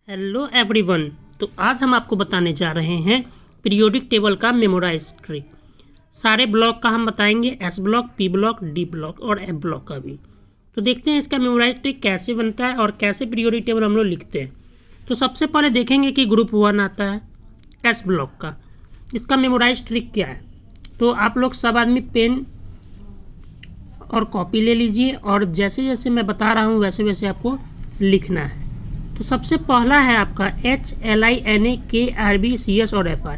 Hello everyone. तो आज हम आपको बताने जा रहे हैं पीरियोडिक टेबल का मेमोराइज ट्रिक। सारे ब्लॉक का हम बताएंगे, S block, P block, D block और एफ ब्लॉक का भी। तो देखते हैं इसका मेमोराइज ट्रिक कैसे बनता है और कैसे पीरियोडिक टेबल हम लोग लिखते हैं। तो सबसे पहले देखेंगे कि ग्रुप 1 आता है एस ब्लॉक का। इसका मेमोराइज ट्रिक क्या है, तो आप लोग सब आदमी पेन और कॉपी ले लीजिए और जैसे जैसे मैं बता रहा हूँ वैसे वैसे आपको लिखना है। तो सबसे पहला है आपका HLINAKRBCS और FR।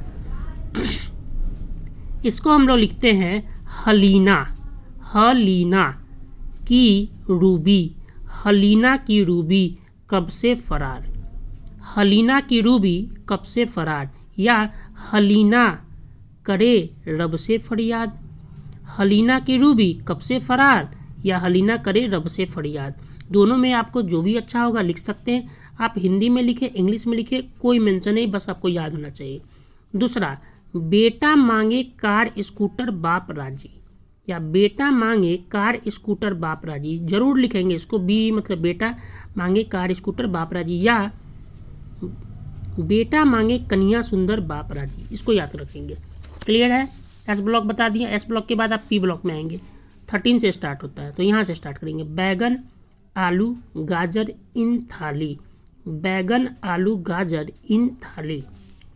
इसको हम लोग लिखते हैं हलीना। हलीना की रूबी, हलीना की रूबी कब से फरार। हलीना की रूबी कब से फरार, या हलीना करे रब से फरियाद। हलीना की रूबी कब से फरार या हलीना करे रब से फरियाद, दोनों में आपको जो भी अच्छा होगा लिख सकते हैं। आप हिंदी में लिखे, इंग्लिश में लिखे, कोई मेंशन नहीं, बस आपको याद होना चाहिए। दूसरा, बेटा मांगे कार स्कूटर बाप राजी, या बेटा मांगे कार स्कूटर बाप राजी जरूर लिखेंगे इसको। बी मतलब बेटा मांगे कार स्कूटर बाप राजी, या बेटा मांगे कन्या सुंदर बाप राजी, इसको याद रखेंगे। क्लियर है। एस ब्लॉक बता दिया। एस ब्लॉक के बाद आप पी ब्लॉक में आएंगे। 13 से स्टार्ट होता है, तो यहाँ से स्टार्ट करेंगे। बैगन आलू गाजर इन थाली, बैगन आलू गाजर इन थाली।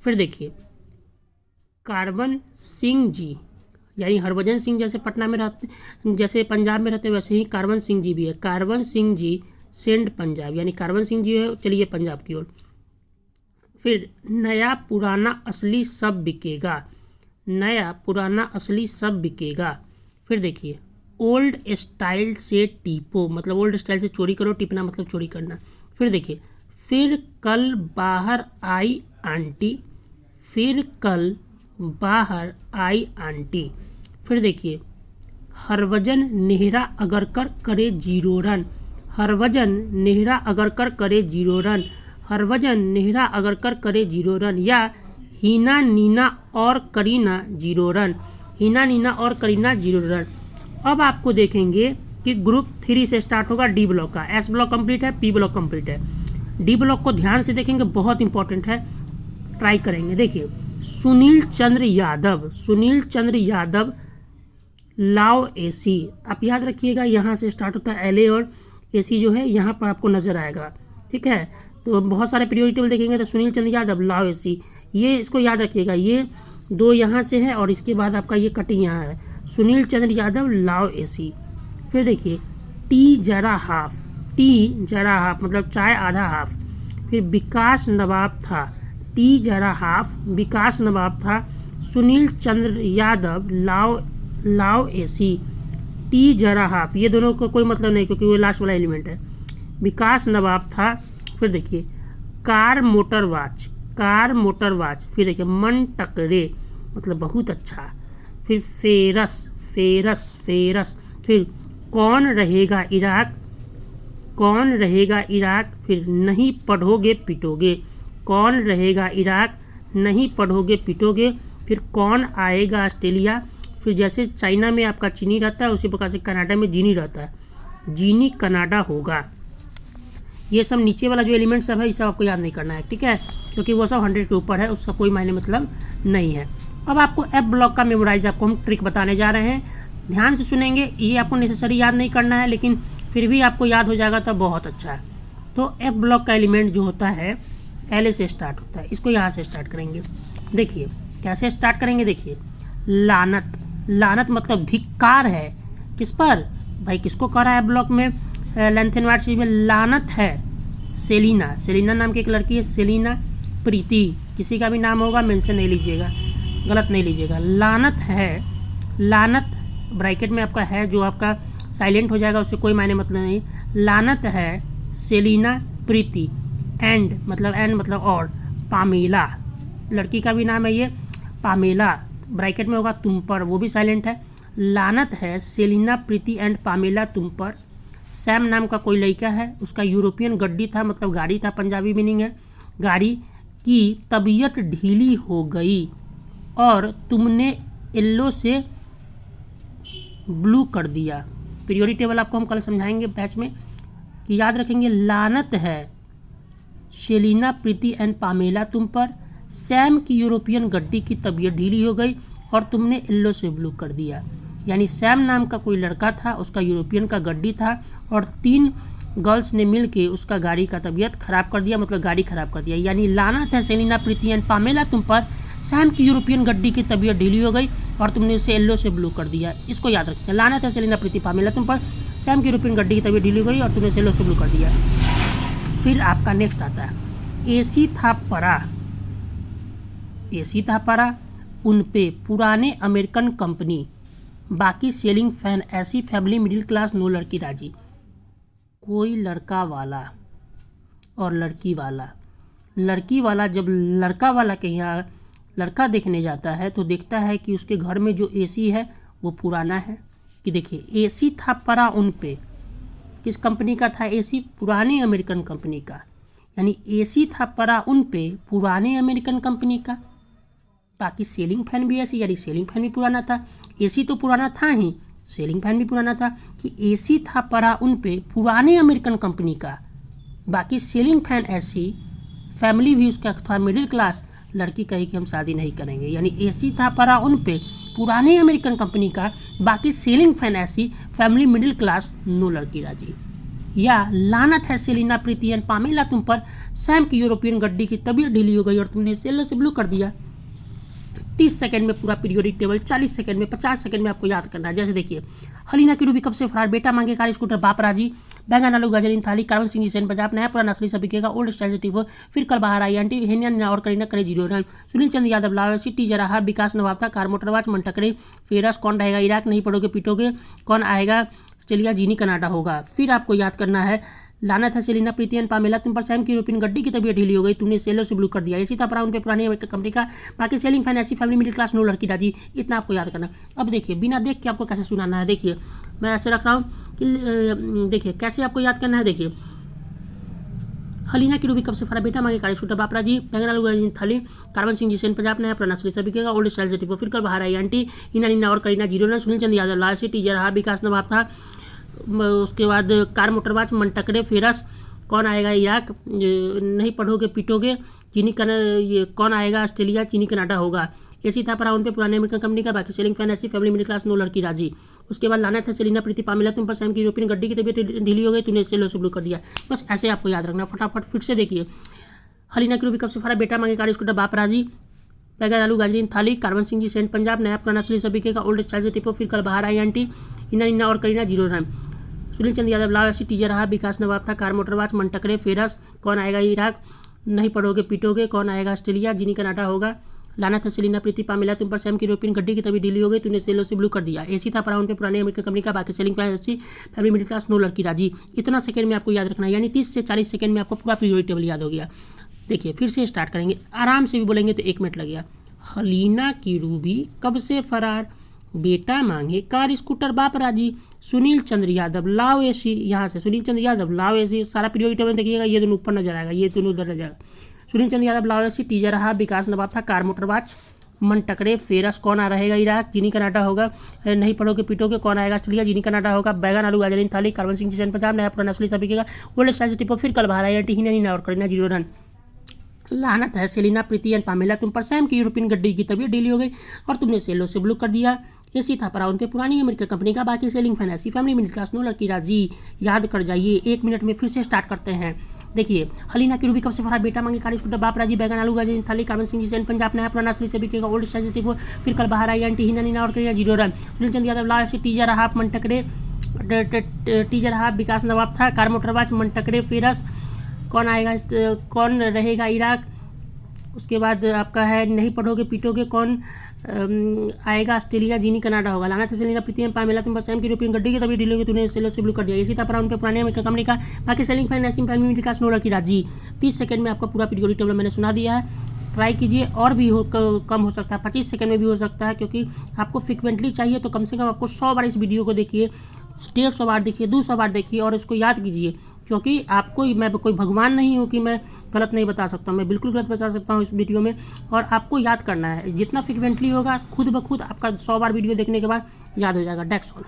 फिर देखिए, कार्बन सिंह जी, यानी हरभजन सिंह जैसे पटना में रहते, जैसे पंजाब में रहते वैसे ही कार्बन सिंह जी भी है। कार्बन सिंह जी सेंड पंजाब, यानी कार्बन सिंह जी है, चलिए पंजाब की ओर। फिर नया पुराना असली सब बिकेगा, नया पुराना असली सब बिकेगा। फिर देखिए, ओल्ड स्टाइल से टीपो, मतलब ओल्ड स्टाइल से चोरी करो, टिपना मतलब चोरी करना। फिर देखिए, फिर कल बाहर आई आंटी, फिर कल बाहर आई आंटी। फिर देखिए, हरभजन नेहरा अगर कर करे 0 रन, हरभजन नेहरा अगर कर करे 0 रन, हरभजन नेहरा अगर कर करे 0 रन, या हीना नीना और करीना 0 रन, हीना नीना और करीना 0 रन। अब आपको देखेंगे कि ग्रुप 3 से स्टार्ट होगा डी ब्लॉक का। एस ब्लॉक कंप्लीट है, पी ब्लॉक कंप्लीट है। डी ब्लॉक को ध्यान से देखेंगे, बहुत इंपॉर्टेंट है, ट्राई करेंगे। देखिए, सुनील चंद्र यादव, सुनील चंद्र यादव लाओ एसी, आप याद रखिएगा यहाँ से स्टार्ट होता है। LA और AC जो है यहाँ पर आपको नजर आएगा, ठीक है। तो बहुत सारे पीरियोडिक टेबल देखेंगे तो सुनील चंद्र यादव लाओ एसी, ये इसको याद रखिएगा। ये 2 यहाँ से है और इसके बाद आपका ये कटिंग यहाँ है, सुनील चंद्र यादव लाओ एसी। फिर देखिए, टी जरा हाफ, टी जरा हाफ मतलब चाय आधा हाफ। फिर विकास नवाब था, टी जरा हाफ विकास नवाब था, सुनील चंद्र यादव लाओ एसी, टी जरा हाफ, ये दोनों को कोई मतलब नहीं क्योंकि वो लास्ट वाला एलिमेंट है। विकास नवाब था। फिर देखिए, car motor watch, car motor watch. फिर देखिए, मन टकरे मतलब बहुत अच्छा। फिर फेरस फेरस फेरस। फिर कौन रहेगा इराक, कौन रहेगा इराक। फिर नहीं पढ़ोगे पिटोगे, कौन रहेगा इराक, नहीं पढ़ोगे पिटोगे। फिर कौन आएगा ऑस्ट्रेलिया। फिर जैसे चाइना में आपका चीनी रहता है उसी प्रकार से कनाडा में जीनी रहता है, जीनी कनाडा होगा। ये सब नीचे वाला जो एलिमेंट सब है ये सब आपको याद नहीं करना है, ठीक है, क्योंकि वो सब 100 के ऊपर है, उसका कोई मायने मतलब नहीं है। अब आपको एफ ब्लॉक का मेमोराइज आपको हम ट्रिक बताने जा रहे हैं, ध्यान से सुनेंगे। ये आपको नेसेसरी याद नहीं करना है, लेकिन फिर भी आपको याद हो जाएगा तो बहुत अच्छा है। तो एफ ब्लॉक का एलिमेंट जो होता है LA से स्टार्ट होता है, इसको यहाँ से स्टार्ट करेंगे। देखिए कैसे स्टार्ट करेंगे। देखिए, लानत, लानत मतलब धिक्कार है, किस पर भाई, किसको कर रहा है ब्लॉक में, लेंथ एंड वाइड में लानत है सेलिना, सेलिना नाम की एक लड़की है, सेलिना प्रीति, किसी का भी नाम होगा मेंशन नहीं लीजिएगा, गलत नहीं लीजिएगा। लानत है, लानत ब्रैकेट में आपका है जो आपका साइलेंट हो जाएगा, उससे कोई मायने मतलब नहीं। लानत है सेलिना प्रीति, एंड मतलब और, पामेला लड़की का भी नाम है, ये पामेला ब्रैकेट में होगा तुम पर, वो भी साइलेंट है। लानत है सेलिना प्रीति एंड पामेला तुम पर। सैम नाम का कोई लड़का है, उसका यूरोपियन गड्डी था मतलब गाड़ी था, पंजाबी मीनिंग है गाड़ी की तबीयत ढीली हो गई और तुमने येलो से ब्लू कर दिया। पीरियोडिक टेबल आपको हम कल समझाएंगे बैच में कि याद रखेंगे। लानत है सेलिना, प्रीति एंड पामेला तुम पर। सैम की यूरोपियन गड्डी की तबीयत ढीली हो गई और तुमने येलो से ब्लू कर दिया। यानी सैम नाम का कोई लड़का था, उसका यूरोपियन का गड्डी था और 3 गर्ल्स ने मिल के उसका गाड़ी का तबीयत खराब कर दिया, मतलब गाड़ी खराब कर दिया। यानी लानत है सेलिना, प्रीति एंड पामेला तुम पर। सैम की यूरोपियन गड्डी की तबीयत ढीली हो गई और तुमने उसे येलो से ब्लू कर दिया। इसको याद रखना, लानत है सेलिना, प्रीति, पामेला तुम पर। सैम की यूरोपियन गड्डी की तबीयत ढीली हो गई और तुमने उसे येलो से ब्लू कर दिया। फिर आपका नेक्स्ट आता है एसी था परा। एसी था परा उन पे पुराने अमेरिकन कंपनी, बाकी सेलिंग फैन ऐसी फैमिली मिडिल क्लास नो लड़की राजी। कोई लड़का वाला और लड़की वाला जब लड़का वाला के यहाँ लड़का देखने जाता है तो देखता है कि उसके घर में जो एसी है वो पुराना है। कि देखिए एसी था परा उन पे, किस कंपनी का था एसी? पुराने अमेरिकन कंपनी का। यानी एसी था परा उन पे पुराने अमेरिकन कंपनी का, बाकी सेलिंग फैन भी ऐसी, यानी सेलिंग फैन भी पुराना था। एसी तो पुराना था ही, सेलिंग फैन भी पुराना था। कि एसी था परा उन पे पुराने अमेरिकन कंपनी का, बाकी सेलिंग फैन ऐसी, फैमिली भी उसका था मिडिल क्लास, लड़की कही कि हम शादी नहीं करेंगे। यानी एसी था परा उन पे पुराने अमेरिकन कंपनी का, बाकी सेलिंग फैन ऐसी, फैमिली मिडिल क्लास, नो लड़की राजी। या लानत है सेलिना, प्रीति एंड पामेला तुम पर। सैम की यूरोपियन गड्डी की तबीयत ढीली हो गई और तुमने येलो से ब्लू कर दिया। 30 सेकंड में पूरा पीरियोडिक टेबल, 40 सेकंड में, 50 सेकंड में आपको याद करना है। जैसे देखिए हलीना की रूबी कब से फरार, बेटा मांगे कार स्कूटर बाप राजी, बैंगन आलू गाजर इन थाली, कार्बन सिंह जी सेन पंजाब, नया पुराना असली सभी केगा, ओल्ड स्टाइल टिफो, फिर कल बाहर आई आंटी, हेनिया और करीना करे जीरो रन, सुनील चंद यादव लाओ, सिटी जराहा, विकास नवाब था, कार मोटरवाच मंटकरे, फेरस कौन रहेगा इराक, नहीं पढ़ोगे पीटोगे, कौन आएगा चलिए जीनी कनाडा होगा। फिर आपको याद करना है लानत है सेलिना, प्रीति एंड पामेला तुम पर। सैम की यूरोपियन गड्डी की तबीयत ढीली हो गई, तुमने येलो से ब्लू कर दिया। एसी था परा उन पे पुरानी अमेरिकन कंपनी का, बाकी सेलिंग फैन ऐसी, फैमिली मिडिल क्लास, नो लड़की राजी। इतना आपको याद करना। अब देखिए बिना देख के आपको कैसे सुनाना है। देखिए मैं ऐसे रख रहा हूँ कि देखिए कैसे आपको याद करना है। देखिए हलीना की रूबी कब से फरा, बेटा मांगे कार स्कूटर बाप राजी, बैंगन आलू गाजर इन थाली, कार्बन सिंह जी सेन पंजाब, नया पुराना असली सभी केगा, ओल्ड स्टाइल टिफो, फिर कल बाहर आई आंटी, हिना नीना और करीना जीरो रन, सुनील चंद यादव लाल, सिटी जराहा, विकास नवाब था, उसके बाद कार मोटरवाच मंटकरे, फेरस कौन आएगा इराक, नहीं पढ़ोगे पीटोगे, चीनी ये कौन आएगा ऑस्ट्रेलिया, चीनी कनाडा होगा। एसी था परा उन पे पुराने अमेरिकन कंपनी का, बाकी सेलिंग फैन ऐसी, फैमिली मिडिल क्लास, नो लड़की राजी। उसके बाद लानत है सेलिना, प्रीति पामेला तुम पर। सैम की यूरोपियन गड्डी की तबीयत ढीली हो गई, तूने येलो से ब्लू कर दिया। बस ऐसे आपको याद रखना। फटाफट फिर से देखिए हलीना की रूबी कब से फरा, बेटा मांगे कार स्कूटर बाप राजी, बैंगन आलू गाजर इन थाली, कार्बन सिंह जी सेंट पंजाब, नया पुराना असली सभी केगा, ओल्ड स्टाइल टिपो, फिर कल बाहर आई आंटी, हिना नीना और करीना जीरो रन, सुनील चंद यादव लाओ, ऐसी टीजर रहा, विकास नवाब था, कार मोटरवाच मंटकरे, फेरस कौन आएगा इराक, नहीं पढ़ोगे पीटोगे, कौन आएगा ऑस्ट्रेलिया, जीनी कनाडा होगा। लानत है सेलिना, प्रीति पामेला तुम पर। सैम की यूरोपियन गड्डी की तभी ढीली हो गई, तूने येलो से ब्लू कर दिया। एसी था परा उन पे पुराने अमेरिकन कंपनी का, बाकी सेलिंग फैन ऐसी, फैमिली मिडिल क्लास, नो लड़की राजी। इतना सेकंड में आपको याद रखना है, यानी 30 से 40 सेकंड में आपको पूरा पीरियोडिक टेबल याद हो गया। देखिए फिर से स्टार्ट करेंगे, आराम से भी बोलेंगे तो 1 मिनट लगेगा। हलीना की रूबी कब से फरार, बेटा मांगे कार स्कूटर बाप राजी, सुनील चंद्र यादव लाओ एसी, यहाँ से सुनील चंद्र यादव लाओ एसी, सारा पीरियोडिक टेबल देखिएगा, ये दोनों ऊपर नजर आएगा, ये दोनों उधर नजर आएगा। सुनील चंद्र यादव लाओ एसी, टीजर रहा, विकास नवाब था, कार मोटरवाच मंटकरे, फेरस कौन आ रहेगा इराक, चीनी कनाडा होगा, नहीं पढ़ोगे पीटोगे, कौन आएगा ऑस्ट्रेलिया, चीनी कनाडा होगा, बैगन आलू गाजर इन थाली, कार्बन सिंह जी पंजाब, नया पुराना असली सभी केगा, ओल्ड स्टाइल टिपो, फिर कल बाहर आई आंटी, हिना नीना और करीना जीरो रन। लानत है सेलिना, प्रीति एंड पामेला तुम पर। सैम की यूरोपियन गड्डी की तबीयत ढीली हो गई और तुमने येलो से ब्लू कर दिया। एसी था परा उन पे पुरानी अमेरिकन कंपनी का, बाकी सेलिंग फैन ऐसी, फैमिली मिडिल क्लास, नो लड़की राजी। याद कर जाइए, 1 मिनट में फिर से स्टार्ट करते हैं। देखिए हलीना की रूबी कब से फरा, बेटा मांगे कार स्कूटर बाप राजी, बैगन आलू गाजर इन थाली, कार्बन सिंह जी सेन पंजाब, नया पुराना असली सभी केगा, ओल्ड स्टाइल टिपो, फिर कल बाहर आई आंटी, हिना नीना और करीना जीरो रन, सुनील चंद यादव लाओ ऐसी, टीजर हाफ मंटकरे, टीजर हाफ, विकास नवाब था, कार मोटरवाच मंटकरे, फेरस कौन आएगा, कौन रहेगा इराक, उसके बाद आपका है नहीं पढ़ोगे पीटोगे, कौन आएगा ऑस्ट्रेलिया, जीनी कनाडा होगा। लाना था सेलिना, प्रीति पामेला तुम बस सैम की यूरोपियन गड्डी की तभी ढीली होगी, तूने येलो से ब्लू कर दिया। इसी तरह उन पे पुराने अमेरिकन कंपनी का, बाकी सेलिंग फैन ऐसी फैमिली मिडिल क्लास, नो लड़की राजी। 30 सेकंड में आपका पूरा पीरियोडिक टेबल मैंने सुना दिया है। ट्राई कीजिए, और भी कम हो सकता है, 25 सेकंड में भी हो सकता है, क्योंकि आपको फ्रिक्वेंटली चाहिए तो कम से कम आपको 100 बार इस वीडियो को देखिए, 150 बार देखिए, 200 बार देखिए और इसको याद कीजिए, क्योंकि आपको मैं कोई भगवान नहीं हूँ कि मैं गलत नहीं बता सकता हूँ, मैं बिल्कुल गलत बता सकता हूँ इस वीडियो में। और आपको याद करना है, जितना फ्रिक्वेंटली होगा खुद ब खुद आपका 100 बार वीडियो देखने के बाद याद हो जाएगा। That's all.